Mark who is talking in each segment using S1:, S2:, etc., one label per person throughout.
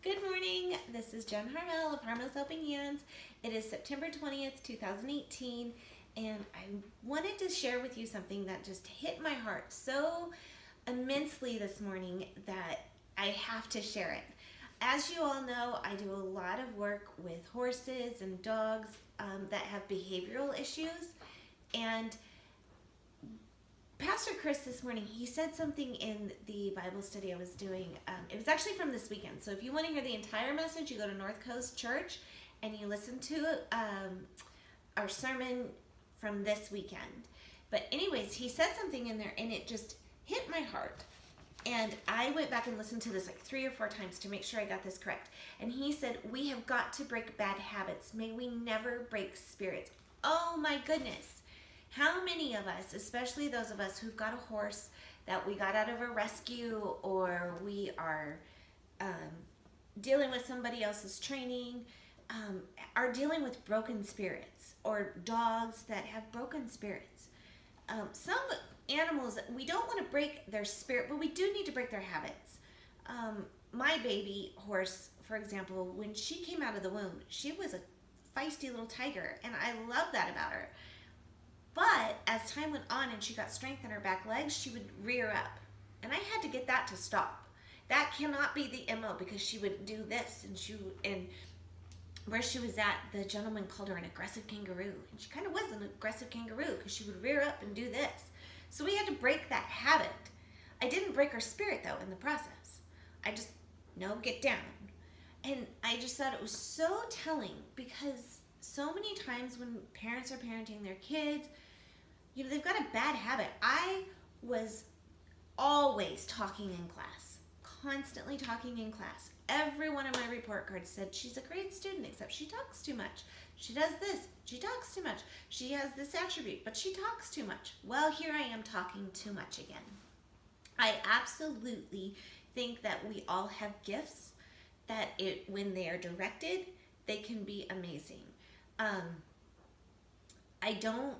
S1: Good morning. This is Jen Harmel of Harmel's Helping Hands. It is September 20th, 2018, and I wanted to share with you something that just hit my heart so immensely this morning that I have to share it. As you all know, I do a lot of work with horses and dogs that have behavioral issues, and Pastor Chris this morning, he said something in the Bible study I was doing. It was actually from this weekend. So if you want to hear the entire message, you go to North Coast Church and you listen to our sermon from this weekend. But anyways, he said something in there and it just hit my heart. And I went back and listened to this like 3 or 4 times to make sure I got this correct. And he said, we have got to break bad habits. May we never break spirits. Oh my goodness. How many of us, especially those of us who've got a horse that we got out of a rescue, or we are dealing with somebody else's training, are dealing with broken spirits, or dogs that have broken spirits? Some animals, we don't want to break their spirit, but we do need to break their habits. My baby horse, for example, when she came out of the womb, she was a feisty little tiger, and I love that about her. But as time went on and she got strength in her back legs, she would rear up. And I had to get that to stop. That cannot be the MO, because she would do this, and where she was at, the gentleman called her an aggressive kangaroo. And she kind of was an aggressive kangaroo because she would rear up and do this. So we had to break that habit. I didn't break her spirit though in the process. I just, no, get down. And I just thought it was so telling, because so many times when parents are parenting their kids, they've got a bad habit. I was always talking in class, constantly talking in class. Every one of my report cards said she's a great student, except she talks too much. She does this, she talks too much. She has this attribute, but she talks too much. Well, here I am talking too much again. I absolutely think that we all have gifts that when they are directed, they can be amazing. I don't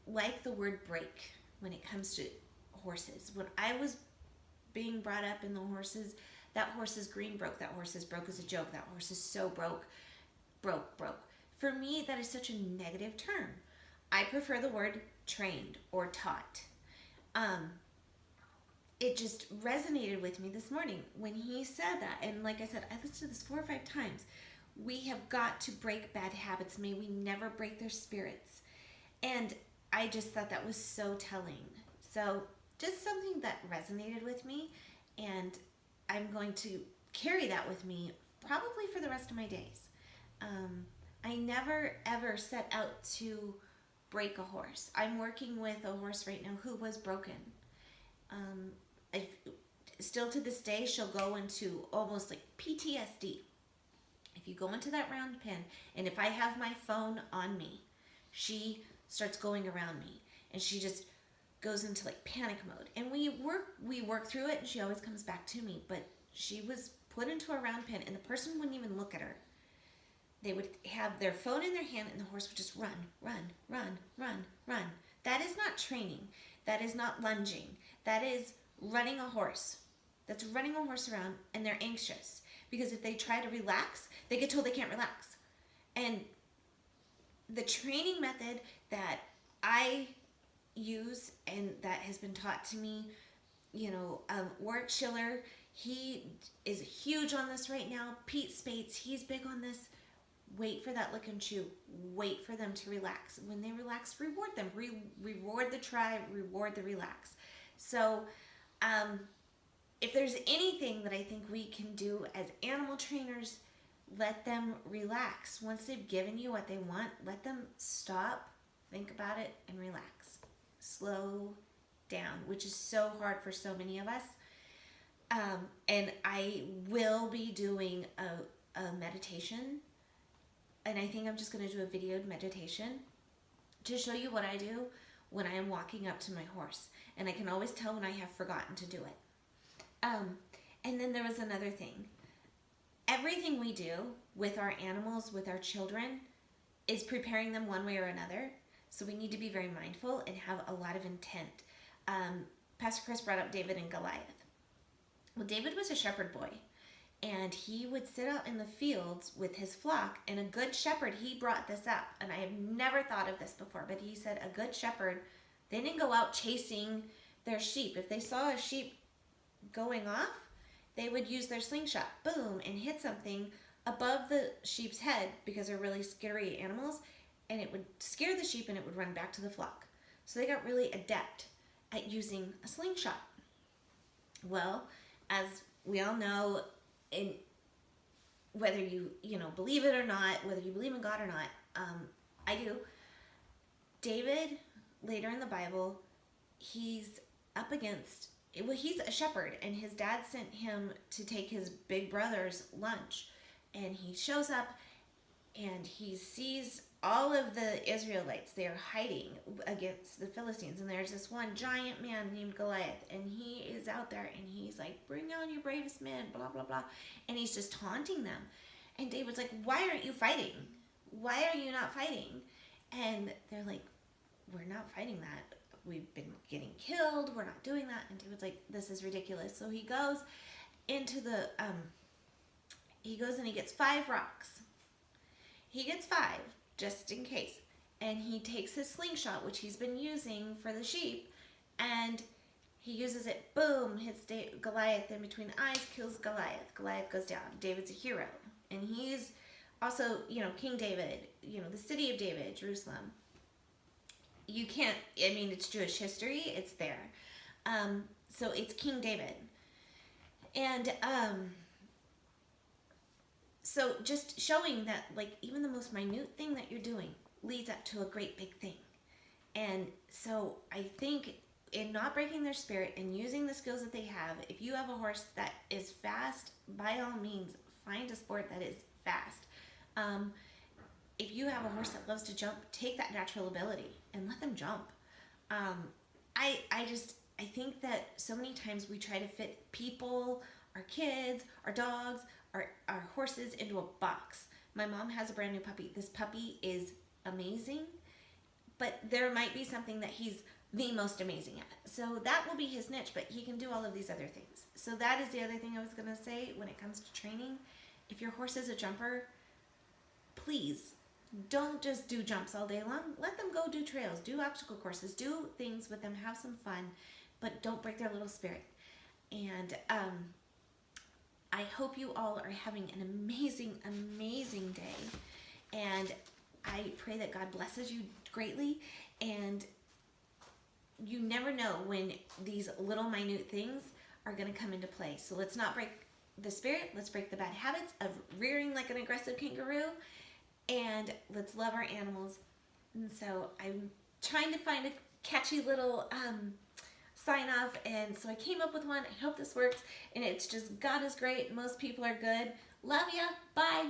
S1: like the word break when it comes to horses. When I was being brought up in the horses, that horse is green broke, that horse is broke as a joke, that horse is so broke. For me, that is such a negative term. I prefer the word trained or taught. It just resonated with me this morning when he said that. And like I said, I listened to this 4 or 5 times. We have got to break bad habits. May we never break their spirits. And I just thought that was so telling. So just something that resonated with me, and I'm going to carry that with me probably for the rest of my days. I never ever set out to break a horse. I'm working with a horse right now who was broken. Still to this day, she'll go into almost like PTSD. If you go into that round pen, and if I have my phone on me, she starts going around me, and she just goes into like panic mode. And we work through it, and she always comes back to me. But she was put into a round pen, and the person wouldn't even look at her. They would have their phone in their hand, and the horse would just run, run, run, run, run. That is not training. That is not lunging. That is running a horse. That's running a horse around, and they're anxious. Because if they try to relax, they get told they can't relax. And the training method that I use and that has been taught to me, Warwick Schiller, he is huge on this right now. Pete Spates, he's big on this. Wait for that lick and chew. Wait for them to relax. When they relax, reward them. Reward the try, reward the relax. So, if there's anything that I think we can do as animal trainers, let them relax. Once they've given you what they want, let them stop, think about it, and relax. Slow down, which is so hard for so many of us. And I will be doing a meditation, and I think I'm just going to do a videoed meditation to show you what I do when I am walking up to my horse. And I can always tell when I have forgotten to do it. And then there was another thing. Everything we do with our animals, with our children, is preparing them one way or another. So we need to be very mindful and have a lot of intent. Pastor Chris brought up David and Goliath. Well, David was a shepherd boy, and he would sit out in the fields with his flock, and a good shepherd, he brought this up, and I have never thought of this before, but he said a good shepherd, they didn't go out chasing their sheep. If they saw a sheep going off, they would use their slingshot, boom, and hit something above the sheep's head, because they're really scary animals, and it would scare the sheep and it would run back to the flock. So they got really adept at using a slingshot. Well, as we all know, in whether you believe it or not, whether you believe in God or not, I do. David, later in the Bible, he's up against, well, he's a shepherd, and his dad sent him to take his big brother's lunch, and he shows up and he sees all of the Israelites. They are hiding against the Philistines, and there's this one giant man named Goliath, and he is out there, and he's like, bring on your bravest men, blah blah blah, and he's just taunting them. And David's like, why aren't you fighting? Why are you not fighting? And they're like, we're not fighting that, we've been getting killed, we're not doing that. And David's like, this is ridiculous. So he goes into the he goes and he gets 5 rocks. He gets 5 just in case, and he takes his slingshot, which he's been using for the sheep, and he uses it, boom, hits Goliath in between the eyes, kills Goliath. Goliath goes down. David's a hero, and he's also, King David, the city of David, Jerusalem. You can't, it's Jewish history, it's there. So it's King David. And so just showing that, even the most minute thing that you're doing leads up to a great big thing. And so I think in not breaking their spirit and using the skills that they have, if you have a horse that is fast, by all means, find a sport that is fast. If you have a horse that loves to jump, take that natural ability and let them jump. I think that so many times we try to fit people, our kids, our dogs, our horses into a box. My mom has a brand new puppy. This puppy is amazing, but there might be something that he's the most amazing at. So that will be his niche, but he can do all of these other things. So that is the other thing I was going to say when it comes to training. If your horse is a jumper, please don't just do jumps all day long. Let them go do trails, do obstacle courses, do things with them, have some fun, but don't break their little spirit. And I hope you all are having an amazing, amazing day. And I pray that God blesses you greatly. And you never know when these little minute things are going to come into play. So let's not break the spirit. Let's break the bad habits of rearing like an aggressive kangaroo. And let's love our animals. And so I'm trying to find a catchy little sign off, and so I came up with one. I hope this works, and it's just, God is great, most people are good. Love ya, bye.